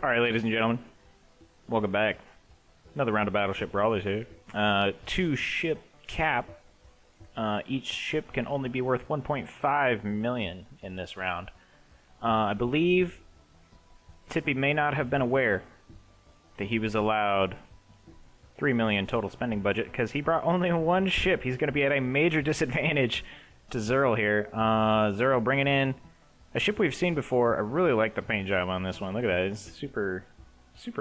Alright, ladies and gentlemen, welcome back. Another round of Battleship Brawlers here. Two ship cap. Each ship can only be worth 1.5 million in this round. I believe Tippy may not have been aware that he was allowed 3 million total spending budget because he brought only one ship. He's going to be at a major disadvantage to Zerl here. Zerl bringing in a ship we've seen before. I really like the paint job on this one. Look at that. It's super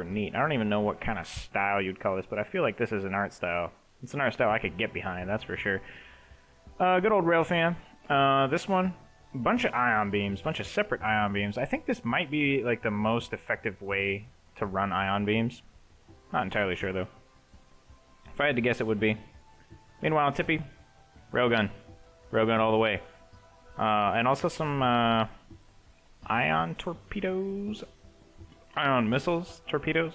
neat. I don't even know what kind of style you'd call this, but I feel like this is an art style. It's an art style I could get behind, that's for sure. Good old railfan. This one, a bunch of ion beams, bunch of separate ion beams. I think this might be like the most effective way to run ion beams. Not entirely sure though. If I had to guess, it would be. Meanwhile, Tippy, railgun. Railgun all the way. And also some ion torpedoes. Ion missiles, torpedoes.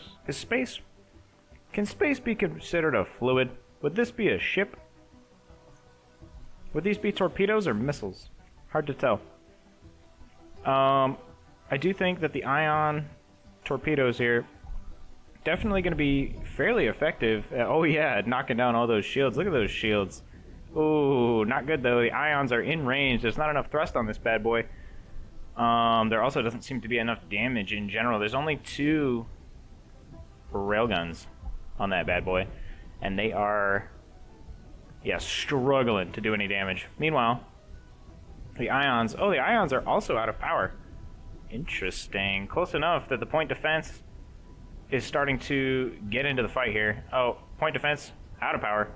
Can space be considered a fluid? Would this be a ship? Would these be torpedoes or missiles? Hard to tell. I do think that the ion torpedoes here definitely going to be fairly effective. Oh yeah, knocking down all those shields. Look at those shields. Ooh, not good though. The ions are in range. There's not enough thrust on this bad boy. There also doesn't seem to be enough damage in general. There's only 2 railguns on that bad boy, and they are, yeah, struggling to do any damage. Meanwhile, the ions, oh, the ions are also out of power. Interesting. Close enough that the point defense is starting to get into the fight here. Oh, point defense, out of power.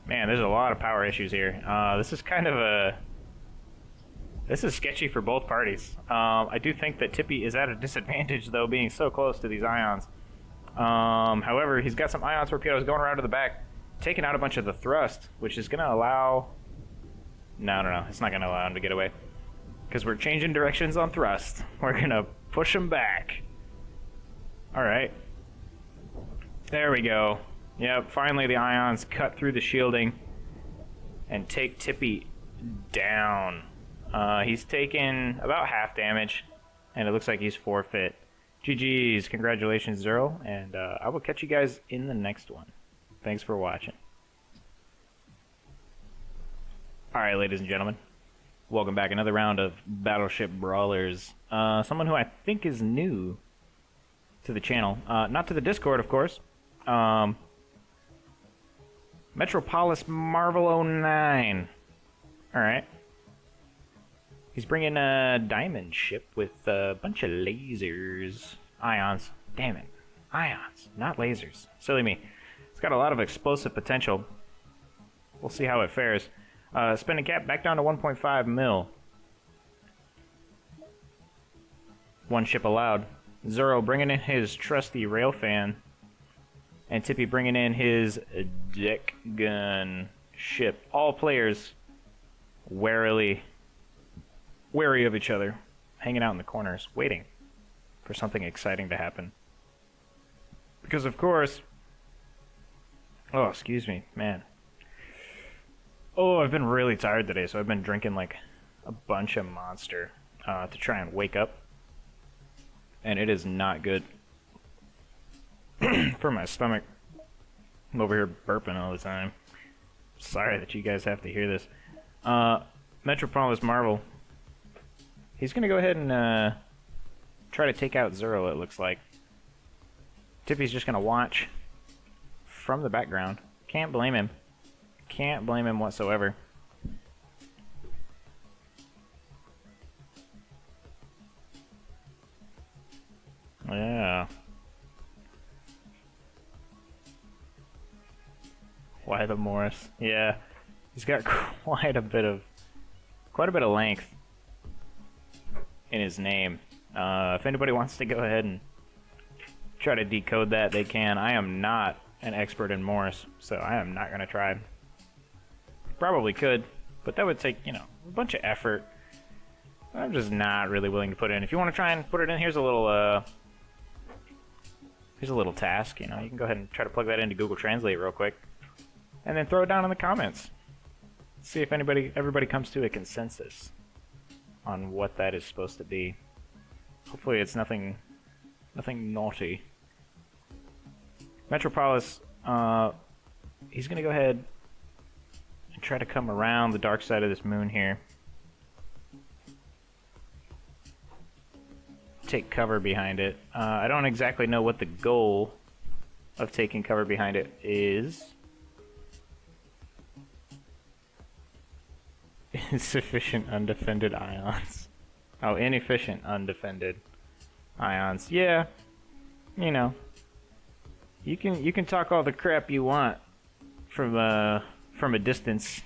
Man, there's a lot of power issues here. This is kind of a... This is sketchy for both parties. I do think that Tippy is at a disadvantage, though, being so close to these ions. However, he's got some ion torpedoes going around to the back, taking out a bunch of the thrust, which is going to allow... No, it's not going to allow him to get away. Because we're changing directions on thrust. We're going to push him back. Alright. There we go. Yep, finally the ions cut through the shielding and take Tippy down. He's taken about half damage, and it looks like he's forfeit. GG's, congratulations, Zerl, and I will catch you guys in the next one. Thanks for watching. Alright, ladies and gentlemen, welcome back. Another round of Battleship Brawlers. Someone who I think is new to the channel. Not to the Discord, of course. Metropolis Marvel 09. Alright. He's bringing a diamond ship with a bunch of lasers. Ions. Damn it. Ions, not lasers. Silly me. It's got a lot of explosive potential. We'll see how it fares. Spending cap back down to 1.5 mil. One ship allowed. Zoro bringing in his trusty railfan. And Tippy bringing in his deck gun ship. All players wary of each other, hanging out in the corners, waiting for something exciting to happen. Because of course... Oh, excuse me, man. Oh, I've been really tired today, so I've been drinking like a bunch of Monster to try and wake up. And it is not good for my stomach. I'm over here burping all the time. Sorry that you guys have to hear this. Metropolis Marvel. He's going to go ahead and try to take out Zero, it looks like. Tippy's just going to watch from the background. Can't blame him. Can't blame him whatsoever. Yeah. Why the Morris? Yeah. He's got quite a bit of length in his name. If anybody wants to go ahead and try to decode that, they can. I am not an expert in Morse, so I am not going to try. Probably could, but that would take, a bunch of effort. I'm just not really willing to put in. If you want to try and put it in, here's a little task. You can go ahead and try to plug that into Google Translate real quick, and then throw it down in the comments. See if everybody comes to a consensus on what that is supposed to be. Hopefully it's nothing Nothing naughty. Metropolis, he's gonna go ahead and try to come around the dark side of this moon here. Take cover behind it. I don't exactly know what the goal of taking cover behind it is. Insufficient undefended ions. Oh, inefficient undefended ions. Yeah, you know, you can talk all the crap you want from a distance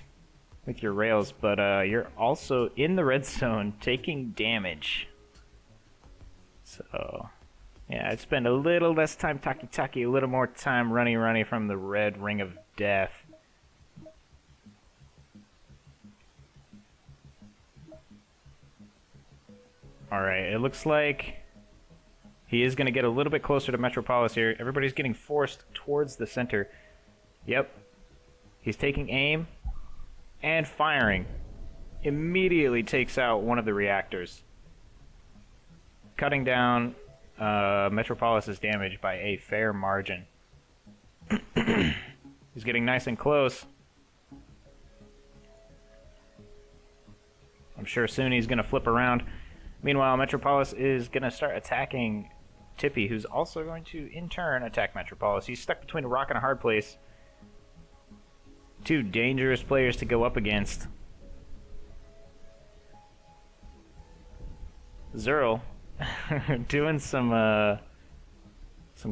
with your rails, but you're also in the red zone taking damage. So, yeah, I'd spend a little less time talkie, a little more time running from the red ring of death. Alright, it looks like he is going to get a little bit closer to Metropolis here. Everybody's getting forced towards the center. Yep. He's taking aim and firing. Immediately takes out one of the reactors. Cutting down Metropolis' damage by a fair margin. He's getting nice and close. I'm sure soon he's going to flip around. Meanwhile, Metropolis is going to start attacking Tippy, who's also going to, in turn, attack Metropolis. He's stuck between a rock and a hard place. Two dangerous players to go up against. Zerl doing some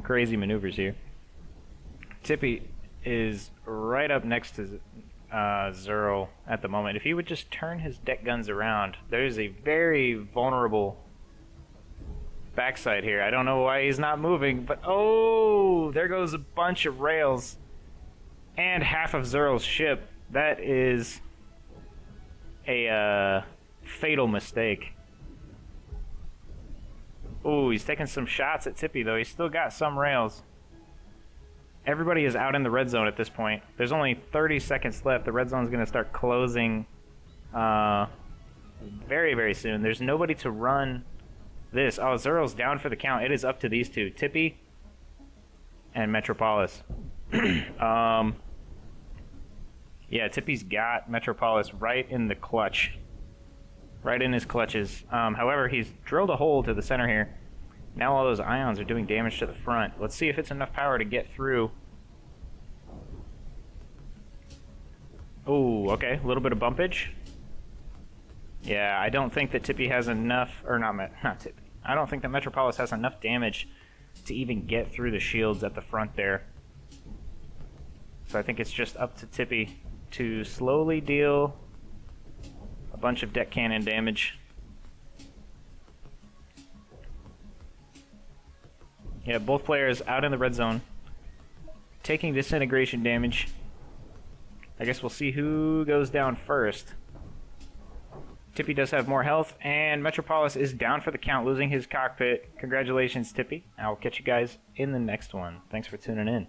crazy maneuvers here. Tippy is right up next to Zerl at the moment. If he would just turn his deck guns around, there's a very vulnerable backside here. I don't know why he's not moving, but oh, there goes a bunch of rails and half of Zerl's ship. That is a fatal mistake. Ooh, he's taking some shots at Tippy, though. He's still got some rails. Everybody is out in the red zone at this point. There's only 30 seconds left. The red zone is going to start closing very, very soon. There's nobody to run this. Oh, Zerl's down for the count. It is up to these two, Tippy and Metropolis. Yeah, Tippy's got Metropolis right in the clutch. Right in his clutches. However, he's drilled a hole to the center here. Now all those ions are doing damage to the front. Let's see if it's enough power to get through. Oh, okay. A little bit of bumpage. Yeah, I don't think that Tippy has enough, or not Tippy. I don't think that Metropolis has enough damage to even get through the shields at the front there. So I think it's just up to Tippy to slowly deal a bunch of deck cannon damage. Yeah, both players out in the red zone, taking disintegration damage. I guess we'll see who goes down first. Tippy does have more health, and Metropolis is down for the count, losing his cockpit. Congratulations, Tippy. I'll catch you guys in the next one. Thanks for tuning in.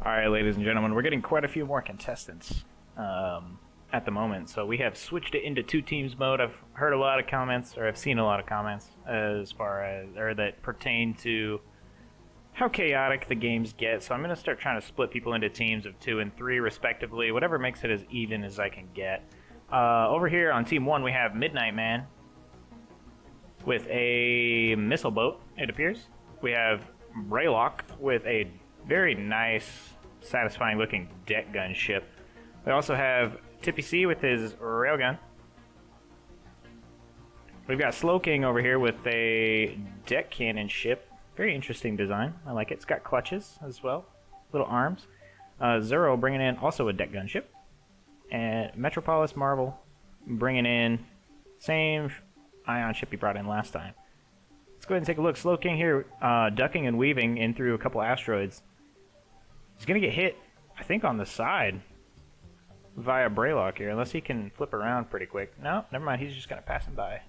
Alright, ladies and gentlemen, we're getting quite a few more contestants at the moment. So we have switched it into two teams mode. I've heard a lot of comments, or I've seen a lot of comments as far as, or that pertain to how chaotic the games get. So I'm going to start trying to split people into teams of 2 and 3 respectively, whatever makes it as even as I can get. Over here on team 1 we have Midnight Man with a missile boat, it appears. We have Raylock with a very nice, satisfying looking deck gun ship. We also have Tippy C with his railgun. We've got Slow King over here with a deck cannon ship. Very interesting design. I like it. It's got clutches as well. Little arms. Zero bringing in also a deck gun ship. And Metropolis Marvel bringing in same ion ship he brought in last time. Let's go ahead and take a look. Slow King here ducking and weaving in through a couple asteroids. He's going to get hit, I think, on the side via Braylock here, unless he can flip around pretty quick. No, never mind. He's just going to pass him by.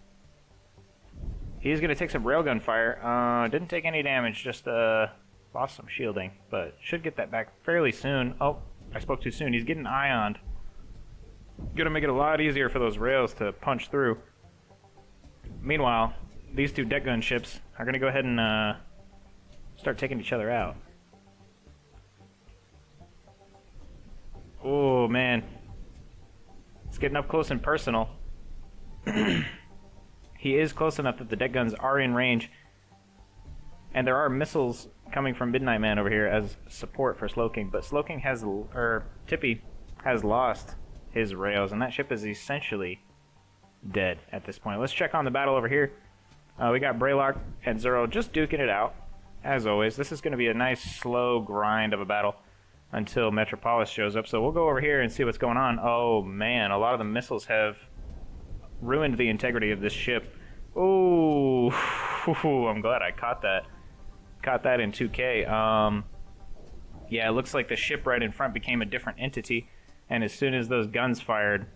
He's going to take some railgun fire. Didn't take any damage, just lost some shielding, but should get that back fairly soon. Oh, I spoke too soon. He's getting ioned. Going to make it a lot easier for those rails to punch through. Meanwhile, these two deck gun ships are going to go ahead and start taking each other out. Oh, man. It's getting up close and personal. He is close enough that the deck guns are in range. And there are missiles coming from Midnight Man over here as support for Slowking. But Slowking has, or Tippy has lost his rails, and that ship is essentially dead at this point. Let's check on the battle over here. We got Braylock and Zero just duking it out. As always, this is going to be a nice slow grind of a battle until Metropolis shows up. So we'll go over here and see what's going on. Oh man, a lot of the missiles have ruined the integrity of this ship. Oh, I'm glad I caught that. Caught that in 2K. Yeah, it looks like the ship right in front became a different entity, and as soon as those guns fired,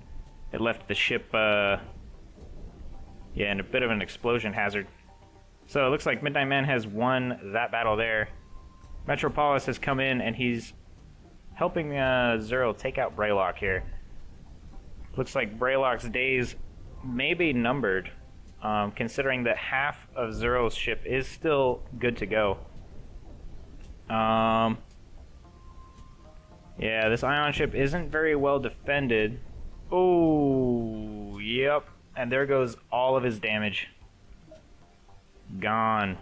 it left the ship, yeah, in a bit of an explosion hazard. So it looks like Midnight Man has won that battle there. Metropolis has come in, and he's helping Zero take out Braylock here. Looks like Braylock's days may be numbered, considering that half of Zero's ship is still good to go. Yeah, this Ion ship isn't very well defended. Oh, yep. And there goes all of his damage. Gone.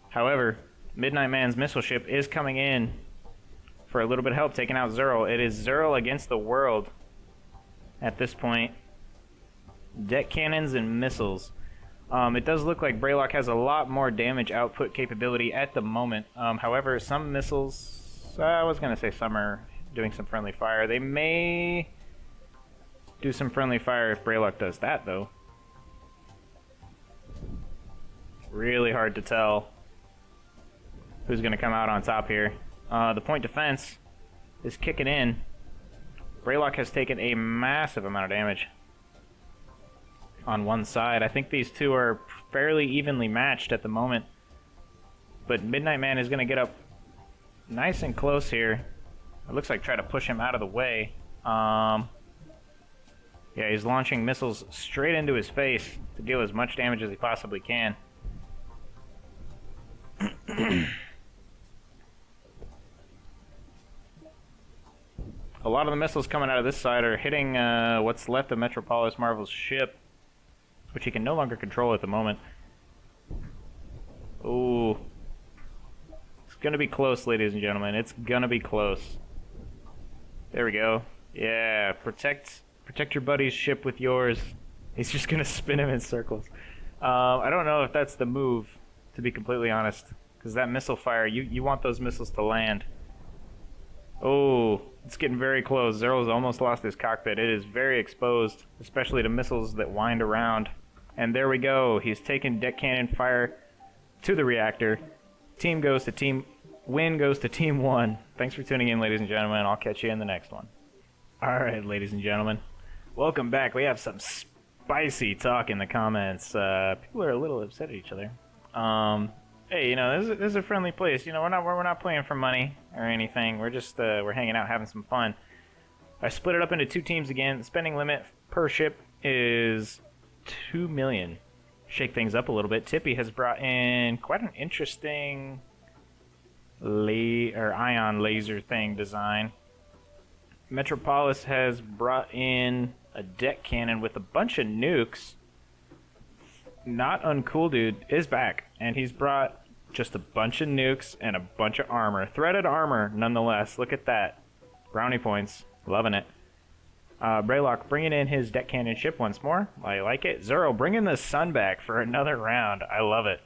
However, Midnight Man's missile ship is coming in for a little bit of help, taking out Zero. It is Zero against the world at this point. Deck cannons and missiles. It does look like Braylock has a lot more damage output capability at the moment. However, some missiles... I was going to say some are doing some friendly fire. They may do some friendly fire if Braylock does that, though. Really hard to tell who's going to come out on top here. The point defense is kicking in. Braylock has taken a massive amount of damage on one side. I think these two are fairly evenly matched at the moment. But Midnight Man is going to get up nice and close here. It looks like try to push him out of the way. Yeah, he's launching missiles straight into his face to deal as much damage as he possibly can. A lot of the missiles coming out of this side are hitting what's left of Metropolis Marvel's ship, which he can no longer control at the moment. Ooh. It's gonna be close, ladies and gentlemen. It's gonna be close. There we go. Yeah, protect your buddy's ship with yours. He's just gonna spin him in circles. I don't know if that's the move, to be completely honest, because that missile fire, you want those missiles to land. Oh, it's getting very close. Zero's almost lost his cockpit. It is very exposed, especially to missiles that wind around. And there we go. He's taken deck cannon fire to the reactor. Team goes to team... Win goes to Team 1. Thanks for tuning in, ladies and gentlemen. I'll catch you in the next one. Alright, ladies and gentlemen. Welcome back. We have some spicy talk in the comments. People are a little upset at each other. Hey, you know, this is a friendly place. You know, we're not playing for money or anything. We're just we're hanging out, having some fun. I split it up into two teams again. The spending limit per ship is 2 million. Shake things up a little bit. Tippy has brought in quite an interesting ion laser thing design. Metropolis has brought in a deck cannon with a bunch of nukes. Not Uncool Dude is back, and he's brought just a bunch of nukes and a bunch of armor. Threaded armor, nonetheless. Look at that. Brownie points. Loving it. Braylock bringing in his deck cannon ship once more. I like it. Zero bringing the sun back for another round. I love it.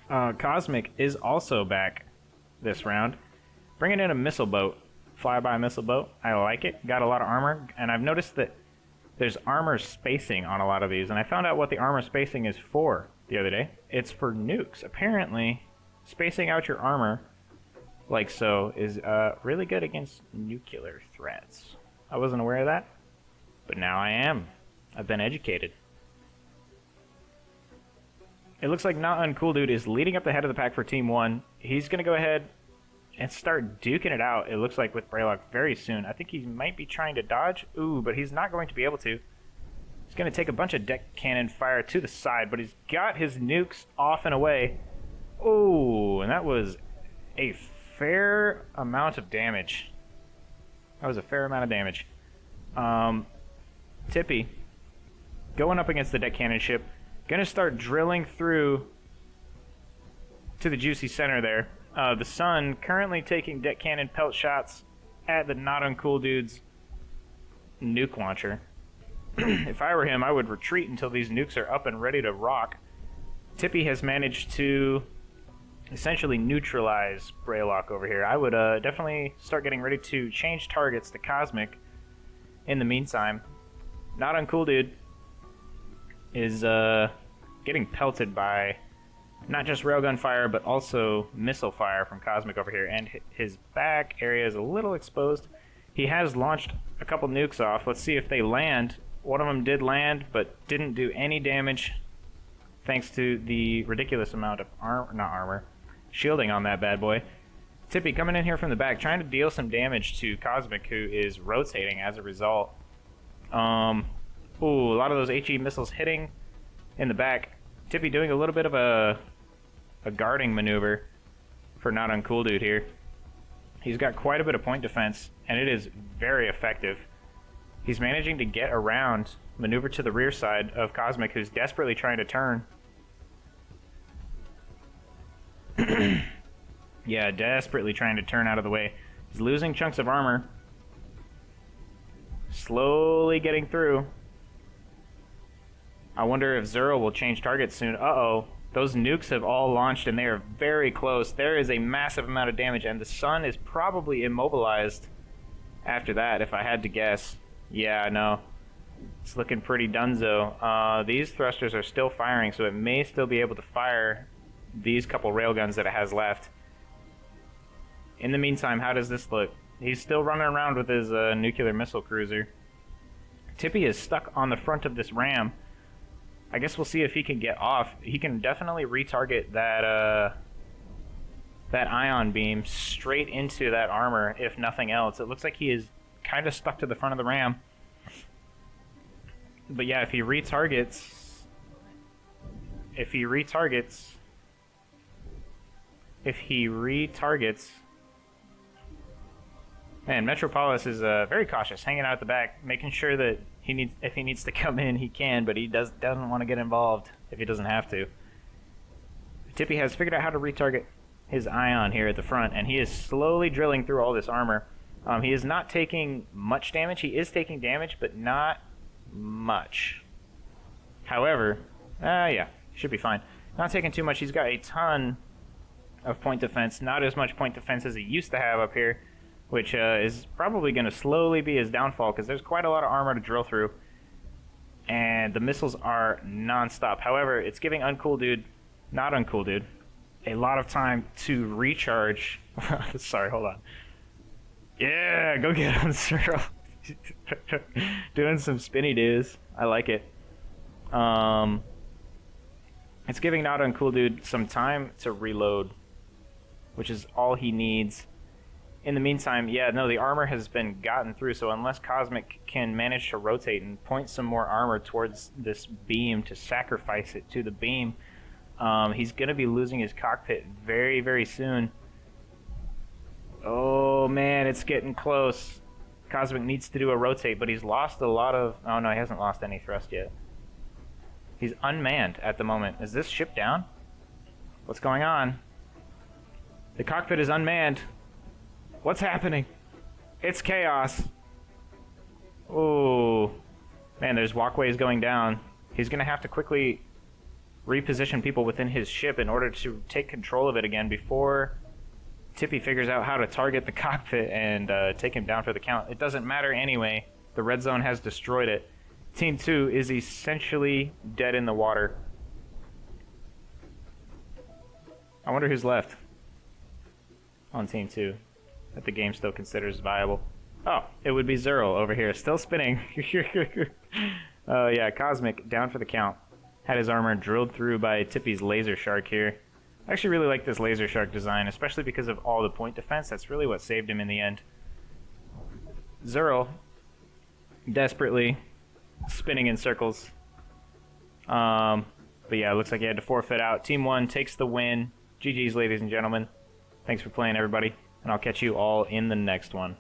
Cosmic is also back this round. Bringing in a missile boat. Flyby missile boat. I like it. Got a lot of armor. And I've noticed that there's armor spacing on a lot of these. And I found out what the armor spacing is for the other day. It's for nukes. Apparently, spacing out your armor like so is really good against nuclear threats. I wasn't aware of that, but now I am. I've been educated. It looks like Not Uncool Dude is leading up the head of the pack for Team 1. He's going to go ahead and start duking it out, it looks like, with Braylock very soon. I think he might be trying to dodge. Ooh, but he's not going to be able to. He's going to take a bunch of deck cannon fire to the side, but he's got his nukes off and away. Oh, and that was a fair amount of damage. That was a fair amount of damage. Tippy, going up against the deck cannon ship, going to start drilling through to the juicy center there. The Sun currently taking deck cannon pelt shots at the not uncool dude's nuke launcher. If I were him, I would retreat until these nukes are up and ready to rock. Tippy has managed to essentially neutralize Braylock over here. I would definitely start getting ready to change targets to Cosmic. In the meantime, not uncool dude is getting pelted by not just railgun fire, but also missile fire from Cosmic over here, and his back area is a little exposed. He has launched a couple nukes off. Let's see if they land. One of them did land, but didn't do any damage, thanks to the ridiculous amount of shielding on that bad boy. Tippy coming in here from the back, trying to deal some damage to Cosmic, who is rotating as a result. Ooh, a lot of those HE missiles hitting in the back. Tippy doing a little bit of a guarding maneuver for not uncool dude here. He's got quite a bit of point defense, and it is very effective. He's managing to get around, maneuver to the rear side of Cosmic, who's desperately trying to turn. Yeah, desperately trying to turn out of the way. He's losing chunks of armor. Slowly getting through. I wonder if Zero will change targets soon. Uh-oh. Those nukes have all launched, and they are very close. There is a massive amount of damage, and the Sun is probably immobilized after that, if I had to guess. Yeah, I know. It's looking pretty dunzo. These thrusters are still firing, so it may still be able to fire these couple railguns that it has left. In the meantime, how does this look? He's still running around with his nuclear missile cruiser. Tippy is stuck on the front of this ram. I guess we'll see if he can get off. He can definitely retarget that that ion beam straight into that armor, if nothing else. It looks like he is kind of stuck to the front of the ram. But yeah, if he retargets... Man, Metropolis is very cautious, hanging out at the back, making sure that if he needs to come in, he can, but he doesn't want to get involved if he doesn't have to. Tippy has figured out how to retarget his ion here at the front, and he is slowly drilling through all this armor. He is not taking much damage. He is taking damage, but not much. However, yeah, should be fine. Not taking too much. He's got a ton of point defense. Not as much point defense as he used to have up here, which is probably going to slowly be his downfall, because there's quite a lot of armor to drill through. And the missiles are non-stop. However, it's giving uncool dude, not uncool dude, a lot of time to recharge. Sorry, hold on. Yeah, go get him, Cyril. Doing some spinny doos. I like it. It's giving not uncool dude some time to reload, which is all he needs. In the meantime, yeah, no, the armor has been gotten through, so unless Cosmic can manage to rotate and point some more armor towards this beam to sacrifice it to the beam, he's going to be losing his cockpit very, very soon. Oh, man, it's getting close. Cosmic needs to do a rotate, but he's lost a lot of... Oh, no, he hasn't lost any thrust yet. He's unmanned at the moment. Is this ship down? What's going on? The cockpit is unmanned. What's happening? It's chaos. Oh, man, there's walkways going down. He's going to have to quickly reposition people within his ship in order to take control of it again before Tippy figures out how to target the cockpit and take him down for the count. It doesn't matter anyway. The red zone has destroyed it. Team 2 is essentially dead in the water. I wonder who's left on Team 2 that the game still considers viable. Oh, it would be Zero over here, still spinning. Yeah, Cosmic down for the count. Had his armor drilled through by Tippy's Laser Shark here. I actually really like this Laser Shark design, especially because of all the point defense. That's really what saved him in the end. Zero desperately spinning in circles. But yeah, it looks like he had to forfeit out. Team 1 takes the win. GG's, ladies and gentlemen. Thanks for playing, everybody. And I'll catch you all in the next one.